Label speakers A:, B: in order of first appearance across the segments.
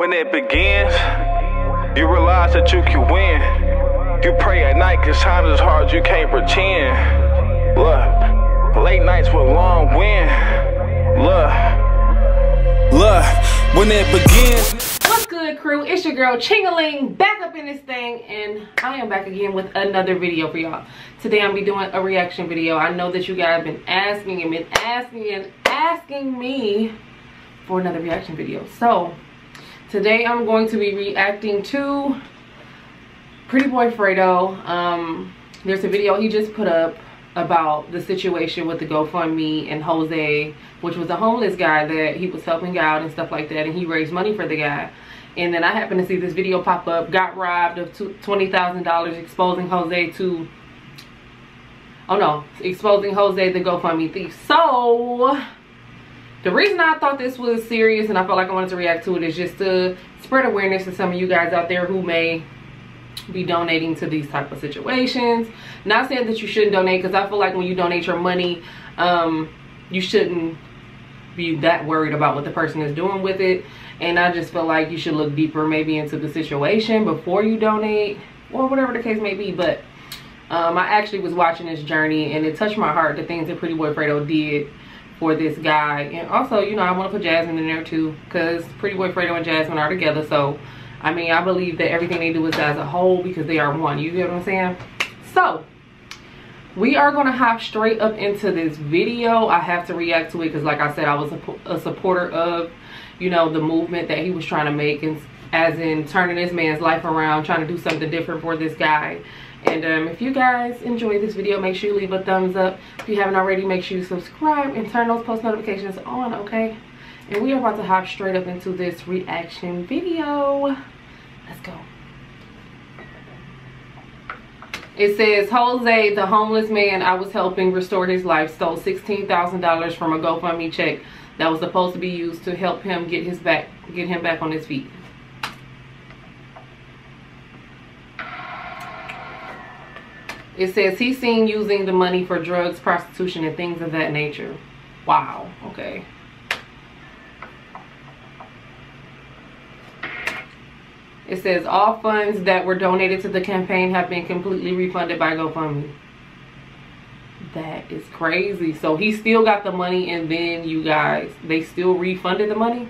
A: When it begins, you realize that you can win. You pray at night cause times is hard, you can't pretend. Look, late nights with long wind. Look, when it begins.
B: What's good, crew? It's your girl Ching-A-Ling, back up in this thing, and I am back again with another video for y'all. Today I'm be doing a reaction video. I know that you guys have been asking me for another reaction video. So today I'm going to be reacting to Predyboyfredo. There's a video he just put up about the situation with the GoFundMe and Jose, which was a homeless guy that he was helping out and stuff like that, and he raised money for the guy. And then I happened to see this video pop up, got robbed of $20,000, exposing Jose to, exposing Jose the GoFundMe thief. So the reason I thought this was serious and I felt like I wanted to react to it is just to spread awareness to some of you guys out there who may be donating to these type of situations. Not saying that you shouldn't donate, because I feel like when you donate your money, you shouldn't be that worried about what the person is doing with it. And I just feel like you should look deeper maybe into the situation before you donate, or whatever the case may be. But I actually was watching this journey and it touched my heart, the things that Predyboyfredo did for this guy. And also, you know, I want to put Jasmine in there too, because Predyboyfredo and Jasmine are together. So I mean, I believe that everything they do is as a whole, because they are one. You get what I'm saying? So we are going to hop straight up into this video. I have to react to it because, like I said, I was a supporter of, you know, the movement that he was trying to make, and as in turning this man's life around, trying to do something different for this guy. And if you guys enjoy this video, make sure you leave a thumbs up. If you haven't already, make sure you subscribe and turn those post notifications on, okay? And we are about to hop straight up into this reaction video. Let's go. It says, Jose, the homeless man I was helping restore his life, stole $16,000 from a GoFundMe check that was supposed to be used to help him get him back on his feet. It says he's seen using the money for drugs, prostitution, and things of that nature. Wow, okay. It says all funds that were donated to the campaign have been completely refunded by GoFundMe. That is crazy. So he still got the money, and then you guys, they still refunded the money?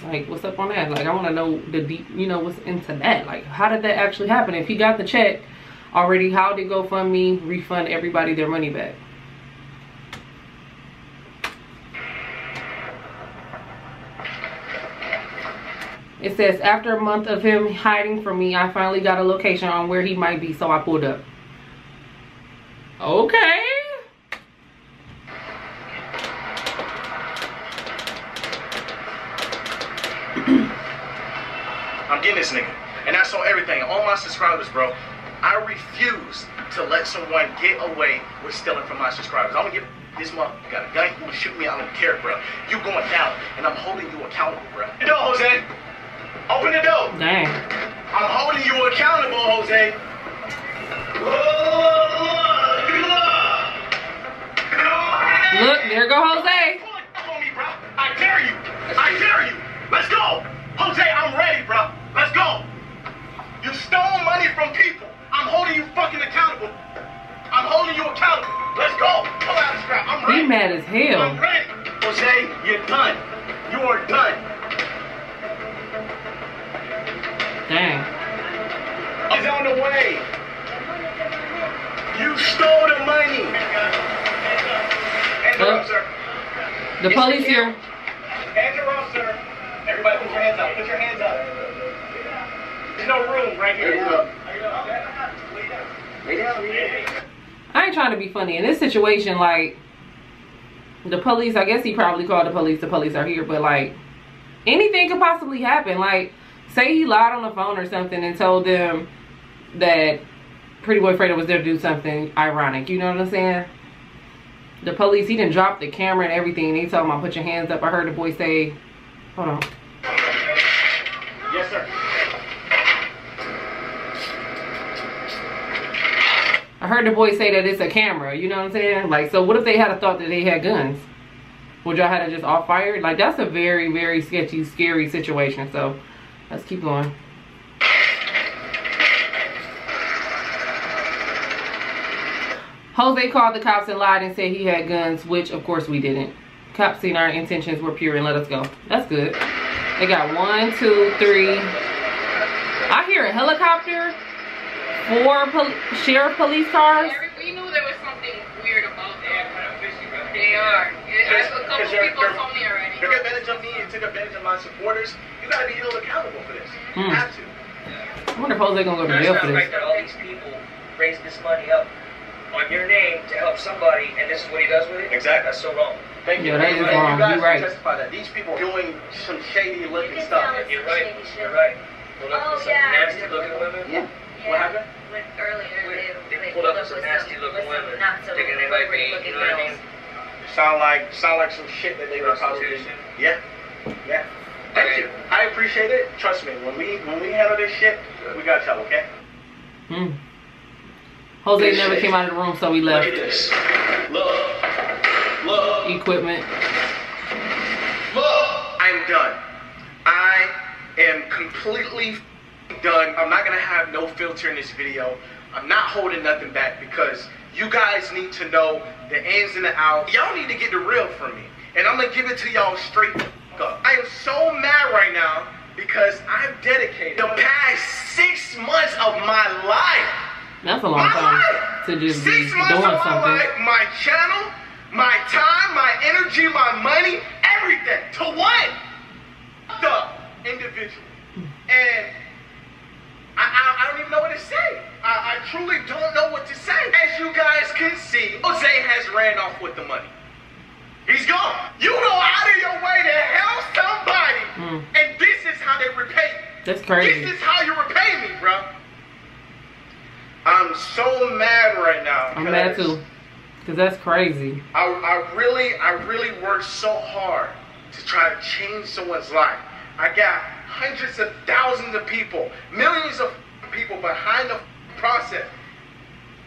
B: Like, what's up on that? Like, I want to know the deep, you know, what's into that. Like, how did that actually happen? If he got the check already, how did GoFundMe refund everybody their money back? It says, after a month of him hiding from me, I finally got a location on where he might be, so I pulled up. Okay.
C: I'm getting this nigga. And I saw everything. All my subscribers, bro. I refuse to let someone get away with stealing from my subscribers. I'm gonna get this motherfucker got a gun. You gonna shoot me? I don't care, bro. You going down, and I'm holding you accountable, bro. The door, Jose. Open the door.
B: Dang.
C: I'm holding you accountable, Jose.
B: Look, there go Jose.
C: Pull it up on me, bro. I dare you. I dare you. Let's go. Jose, I'm ready, bro. Let's go. You stole money from people. I'm holding you fucking accountable. I'm holding you accountable. Let's go. Pull out the strap. I'm ready.
B: He mad as hell.
C: I'm ready. Jose, you're done. You are done.
B: Dang.
C: He's on the way. You stole the money. Hands are up, sir.
B: The police here.
C: Hands are up, sir. Everybody put your hands up. Put your hands up. There's no room right here. Lay down.
B: I ain't trying to be funny. In this situation, like, the police, I guess he probably called the police are here, but like, anything could possibly happen. Like, say he lied on the phone or something and told them that Predyboyfredo was there to do something ironic. You know what I'm saying? The police, he done dropped the camera and everything, and he told him, put your hands up. I heard the boy say, hold on.
C: Yes, sir.
B: I heard the boy say that it's a camera. You know what I'm saying? Like, so what if they had a thought that they had guns? Would y'all have it just all fired? Like, that's a very, very sketchy, scary situation. So let's keep going. Jose called the cops and lied and said he had guns, which of course we didn't. Cops seen our intentions were pure and let us go. That's good. They got 1, 2, 3. I hear a helicopter, 4 sheriff police cars.
D: We knew there was something weird about that. They are. A couple people told me already.
C: Took advantage of me and took advantage of my supporters. You gotta be held accountable for this. You have to.
B: I wonder if Jose gonna go to jail for this.
E: Right that all these people raise this money up on your name to help somebody, and this is what he does with it?
C: Exactly.
E: That's so wrong.
C: Thank you.
B: Yeah, that is wrong.
C: You guys
B: You're right.
C: testify that these people are doing some shady looking stuff.
E: You're right. You're right. Pulled up with some nasty looking women.
C: Yeah. What happened?
D: Earlier,
E: They pulled up with some nasty looking women. Thinking they might be, you know what I mean?
C: Sound like some shit that they were probably. Yeah. Yeah. Thank you. I appreciate it. Trust me. When we handle this shit, we got y'all, okay?
B: Jose never came out of the room, so we left.
C: Look at this. Look.
B: Equipment.
C: Look. I'm done. I am completely done. I'm not gonna have no filter in this video. I'm not holding nothing back because you guys need to know the ins and the outs. Y'all need to get the real from me. And I'm gonna give it to y'all straight up. I am so mad right now because I've dedicated the past 6 months of my life.
B: That's a long time to just be
C: 6 months
B: doing
C: of my
B: something.
C: life, my channel, my time, my energy, my money, everything to one the individual. And I don't even know what to say. I truly don't know what to say. As you guys can see, Jose has ran off with the money. He's gone. You go out of your way to help somebody, and this is how they repay you.
B: That's crazy.
C: This is how you repay me, bro. I'm so mad right now.
B: I'm mad too, because that's crazy.
C: I really worked so hard to try to change someone's life. I got hundreds of thousands of people, millions of people behind the process.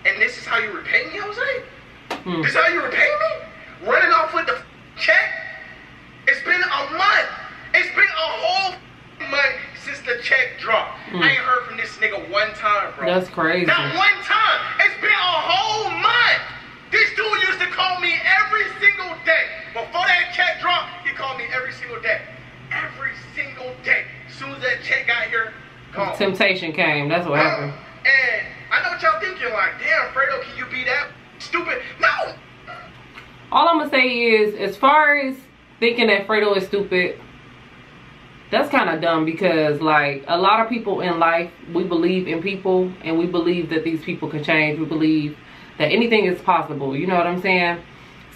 C: And this is how you repay me, Jose? This is how you repay me? Running off with the check? It's been a month. It's been a whole month since the check dropped. I ain't heard from this nigga one time, bro.
B: That's crazy.
C: Not one time. It's been a whole month. This dude used to call me every single day. Before that check dropped, he called me every single day. Every single day. As soon as that check got here, gone.
B: Temptation came. That's what happened.
C: And I know what y'all thinking, like, damn, Fredo, can you be that stupid? No.
B: All I'm gonna say is, as far as thinking that Fredo is stupid, that's kind of dumb, because like a lot of people in life, we believe in people and we believe that these people can change. We believe that anything is possible, you know what I'm saying?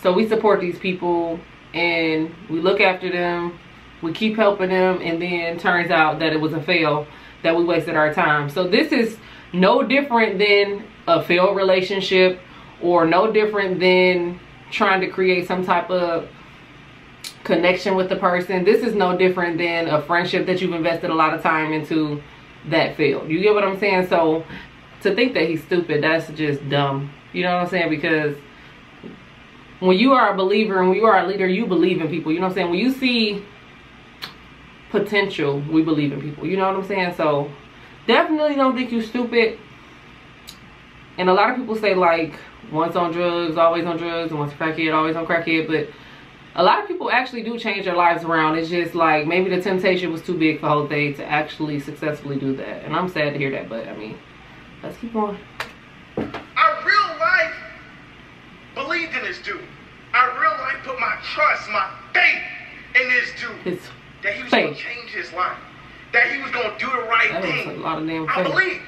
B: So we support these people and we look after them, we keep helping them, and then turns out that it was a fail, that we wasted our time. So this is no different than a failed relationship, or no different than trying to create some type of connection with the person. This is no different than a friendship that you've invested a lot of time into that failed. You get what I'm saying? So to think that he's stupid, that's just dumb. You know what I'm saying? Because when you are a believer and when you are a leader, you believe in people. You know what I'm saying? When you see potential, we believe in people. You know what I'm saying? So definitely don't think you're stupid. And a lot of people say, like, once on drugs, always on drugs, and once crackhead, always on crackhead. But a lot of people actually do change their lives around. It's just like maybe the temptation was too big for Jose to actually successfully do that. And I'm sad to hear that, but I mean, let's keep going.
C: I real life believed in this dude. I real life put my trust, my faith in this dude. That he was going to change his life. That he was going to do the right thing.
B: That was a lot of damn faith.
C: I believed.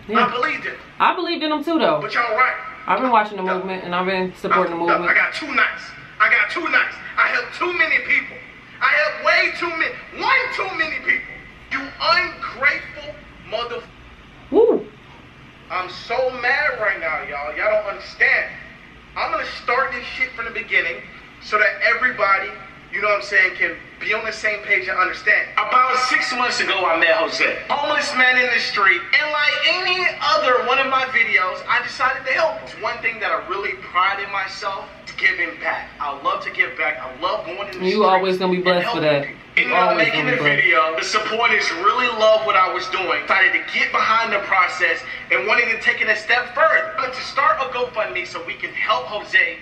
B: Yeah.
C: I believed it.
B: I believed in him too, though.
C: But y'all right.
B: I've been watching the movement and I've been supporting the movement.
C: I got 2 nights. I got 2 nights. I helped too many people. I helped way too many. One too many people. You ungrateful motherfucker.
B: Woo.
C: I'm so mad right now, y'all. Y'all don't understand. I'm going to start this shit from the beginning so that everybody, you know what I'm saying, can be on the same page and understand. About 6 months ago, I met Jose. Homeless man in the street. And like any other one of my videos, I decided to help him. One thing that I really pride in myself is giving back. I love to give back. I love going in the
B: You always gonna be blessed for that.
C: Ended up making the video. The supporters really loved what I was doing. Decided to get behind the process and wanted to take it a step further. But to start a GoFundMe so we can help Jose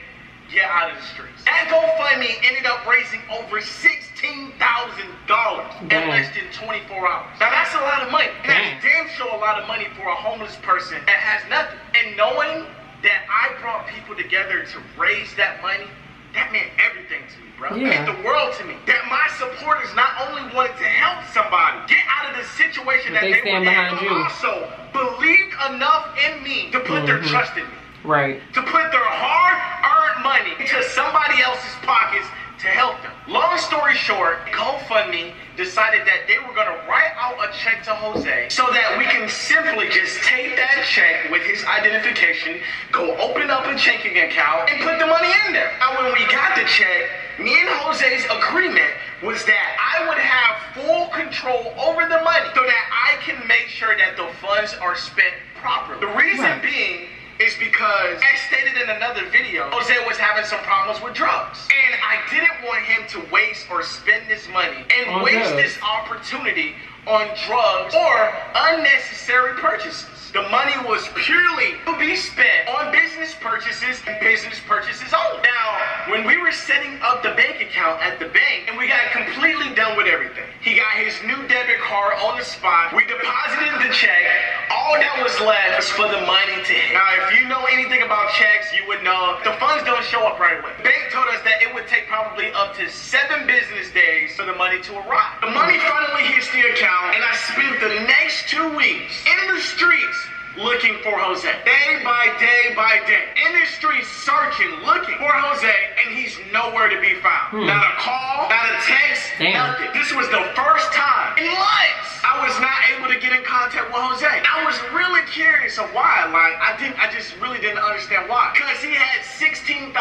C: get out of the streets. That GoFundMe ended up raising over $16,000 in less than 24 hours. Now that's a lot of money. That's damn sure a lot of money for a homeless person that has nothing. And knowing that I brought people together to raise that money, that meant everything to me, bro. It meant the world to me. That my supporters not only wanted to help somebody get out of the situation that they were in, but also believed enough in me to put their trust in me.
B: Right.
C: To put their hard-earned money into somebody else's pockets to help them. Long story short, GoFundMe decided that they were going to write out a check to Jose so that we can simply just take that check with his identification, go open up a checking account, and put the money in there. Now, when we got the check, me and Jose's agreement was that I would have full control over the money so that I can make sure that the funds are spent properly. The reason being is because, as stated in another video, Jose was having some problems with drugs. And I didn't want him to waste or spend this money and waste this opportunity on drugs or unnecessary purchases. The money was purely to be spent on business purchases and business purchases only. Now, when we were setting up the bank account at the bank and we got completely done with everything, he got his new debit card on the spot, we deposited the check, all that was left was for the money to hit. Now, if you know anything about checks, you would know the funds don't show up right away. The bank told us that it would take probably up to 7 business days for the money to arrive. The money finally hits the account, and I spent the next 2 weeks in the streets looking for Jose. Day by day by day. In the streets searching, looking for Jose, and he's nowhere to be found. Not a call, not a text, nothing. This was the first time in months I was not able to get in contact with Jose. I was really curious of why. Like, I just really didn't understand why. Because he had $16,000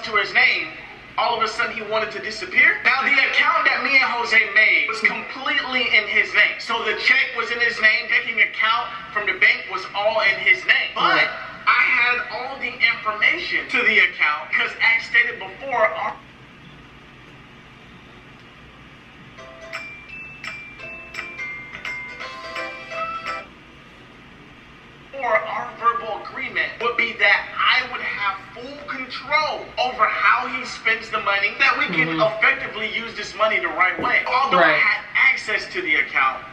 C: to his name. All of a sudden he wanted to disappear. Now the account that me and Jose made was completely in his name. So the check was in his name, checking account from the bank was all in his name. But I had all the information to the account because, as stated before, our verbal agreement would be that I would have full control over how he spends the money, that we can effectively use this money the right way. Although I had access to the account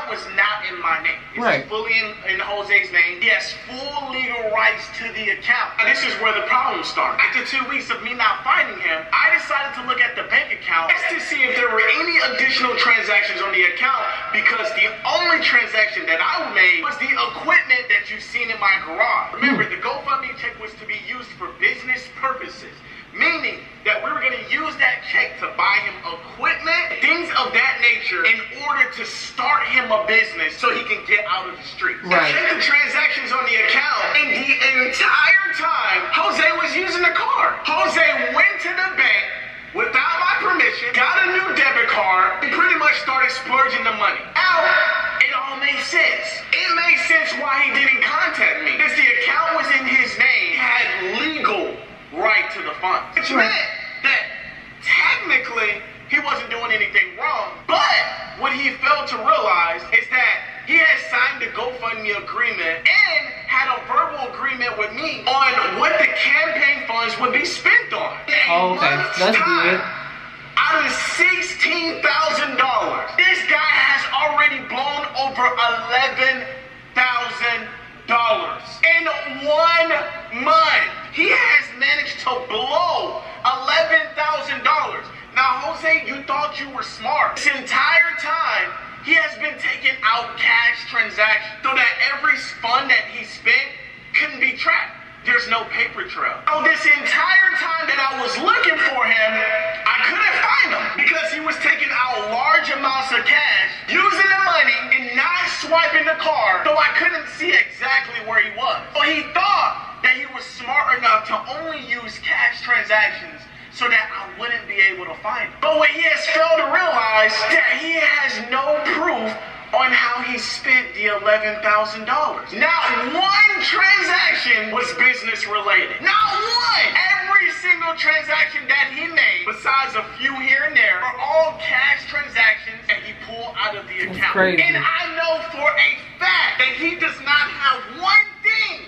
C: was not in my name. It's fully in Jose's name. He has full legal rights to the account. Now, this is where the problem started. After 2 weeks of me not finding him, I decided to look at the bank account just to see if there were any additional transactions on the account, because the only transaction that I made was the equipment that you've seen in my garage. Remember, the GoFundMe check was to be used for business purposes, meaning that we were going to use that check to buy him equipment, things of that nature, in order to start him a business so he can get out of the streets. I checked the transactions on the account, and the entire time, Jose was using the card. Jose went to the bank without my permission, got a new debit card, and pretty much started splurging the money. Now, it all made sense. It made sense why he didn't contact me. Because the account was in his name. He had legal right to the funds, which meant that technically he wasn't doing anything wrong. But what he failed to realize is that he had signed the GoFundMe agreement and had a verbal agreement with me on what the campaign funds would be spent on. That's good. Out of $16,000, this guy has already blown over $11,000 in 1 month. He has managed to blow $11,000. Now, Jose, you thought you were smart. This entire time, he has been taking out cash transactions so that every fund that he spent couldn't be tracked. There's no paper trail. So this entire time that I was looking for him, I couldn't find him because he was taking out large amounts of cash, using the money and not swiping the card, so I couldn't see exactly where he was. So he thought that he was smart enough to only use cash transactions so that I wouldn't be able to find him. But what he has failed to realize, that he has no proof on how he spent the $11,000. Not one transaction was business related. Not one! Every single transaction that he made, besides a few here and there, are all cash transactions that he pulled out of the account.
B: Crazy.
C: And I know for a fact that he does not have one thing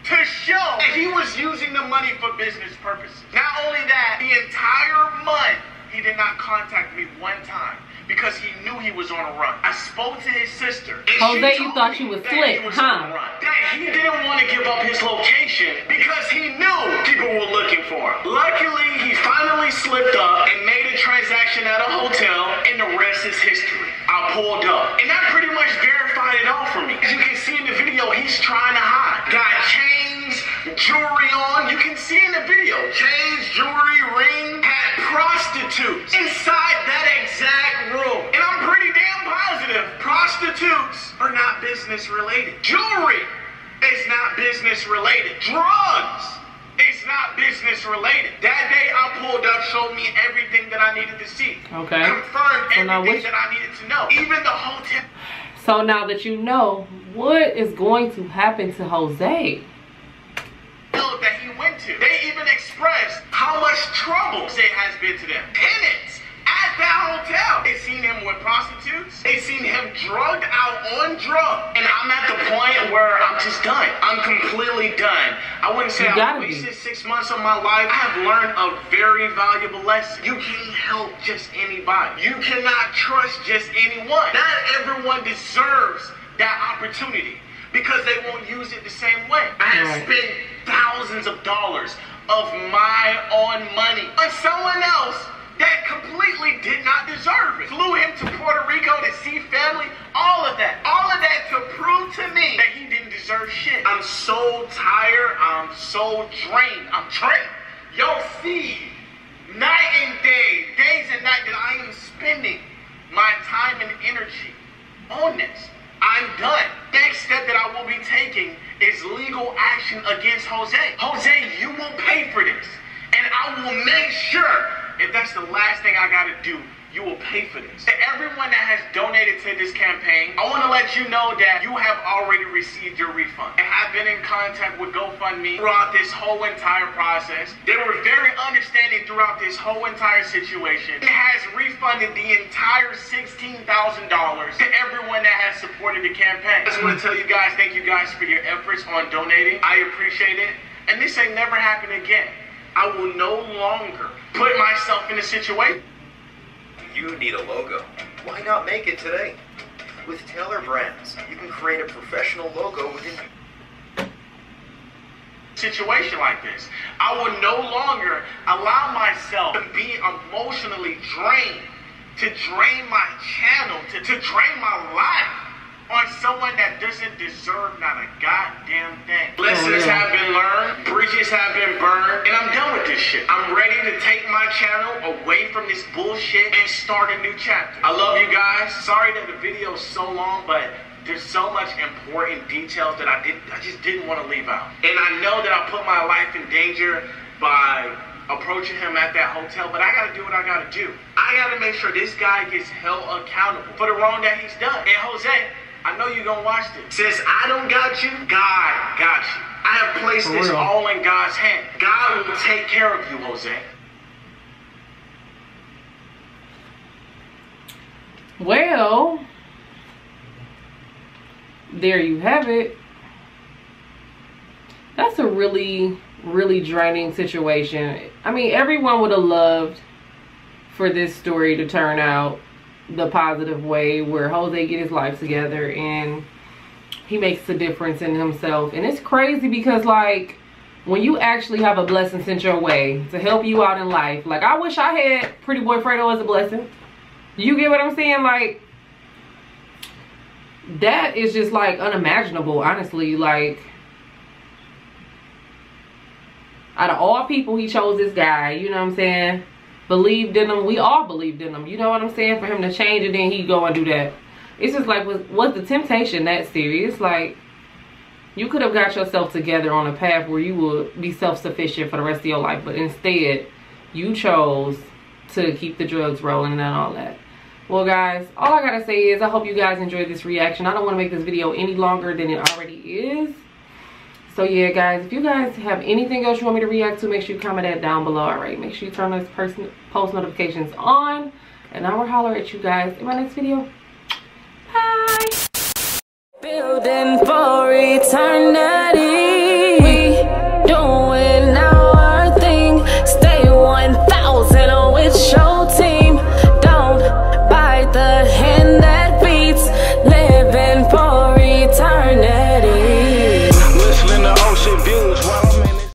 C: to show that he was using the money for business purposes. Not only that, the entire month, he did not contact me one time because he knew he was on a run. I spoke to his sister.
B: Jose, you thought she was slick, huh?
C: That he didn't want to give up his location because he knew people were looking for him. Luckily, he finally slipped up and made a transaction at a hotel, and the rest is history. I pulled up, and that pretty much verified it all for me. As you can see in the video, he's trying to hide. Got chains, jewelry on. You can see in the video, chains, jewelry, ring, had prostitutes inside that exact room. And I'm pretty damn positive prostitutes are not business related. Jewelry is not business related. Drugs is not business related. That day I pulled up, showed me everything that I needed to see.
B: Okay.
C: Confirmed everything that I needed to know. Even the hotel.
B: So now that you know, what is going to happen to Jose?
C: That he went to. They even expressed how much trouble it has been to them. Tenants at that hotel. They seen him with prostitutes. They seen him drugged out on drugs. And I'm at the point where I'm just done. I'm completely done. I wouldn't say I wasted 6 months of my life. I have learned a very valuable lesson. You can't help just anybody. You cannot trust just anyone. Not everyone deserves that opportunity because they won't use it the same way. I have spent thousands of dollars of my own money on someone else that completely did not deserve it. Flew him to Puerto Rico to see family, all of that. All of that to prove to me that he didn't deserve shit. I'm so tired, I'm so drained. I'm drained. Y'all see, night and day, days and nights that I am spending my time and energy on this. I'm done. Next step that I will be taking is legal action against Jose. Jose, you will pay for this. And I will make sure, if that's the last thing I gotta do, you will pay for this. To everyone that has donated to this campaign, I want to let you know that you have already received your refund. I have been in contact with GoFundMe throughout this whole entire process. They were very understanding throughout this whole entire situation. It has refunded the entire $16,000 to everyone that has supported the campaign. I just want to tell you guys, thank you guys for your efforts on donating. I appreciate it. And this ain't never happen again. I will no longer put myself in a situation.
F: You need a logo. Why not make it today? With Taylor Brands, you can create a professional logo within
C: situation like this. I will no longer allow myself to be emotionally drained, to drain my channel, to drain my life on someone that doesn't deserve not a goddamn thing. Lessons have been learned, bridges have been burned, and I'm done with this shit. I'm ready to take my channel away from this bullshit and start a new chapter. I love you guys. Sorry that the video is so long, but there's so much important details that I just didn't want to leave out. And I know that I put my life in danger by approaching him at that hotel, but I gotta do what I gotta do. I gotta make sure this guy gets held accountable for the wrong that he's done. And Jose, I know you're gonna watch this. Since I don't got you, God got you. I have placed this all in God's hand. God will take care of you, Jose.
B: Well, there you have it. That's a really, really draining situation. I mean, everyone would have loved for this story to turn out the positive way where Jose get his life together and he makes a difference in himself. And it's crazy because, like, when you actually have a blessing sent your way to help you out in life, like, I wish I had Predyboyfredo as a blessing. You get what I'm saying? Like, that is just, like, unimaginable, honestly. Like, out of all people, he chose this guy, you know what I'm saying? Believed in him. We all believed in him. You know what I'm saying? For him to change and then he go and do that. It's just like, was the temptation that serious? Like, you could have got yourself together on a path where you would be self-sufficient for the rest of your life. But instead, you chose to keep the drugs rolling and all that. Well guys, all I gotta say is I hope you guys enjoyed this reaction. I don't want to make this video any longer than it already is. So yeah guys, if you guys have anything else you want me to react to, make sure you comment that down below. All right, make sure you turn those post notifications on, and I will holler at you guys in my next video. Bye. Building for eternity.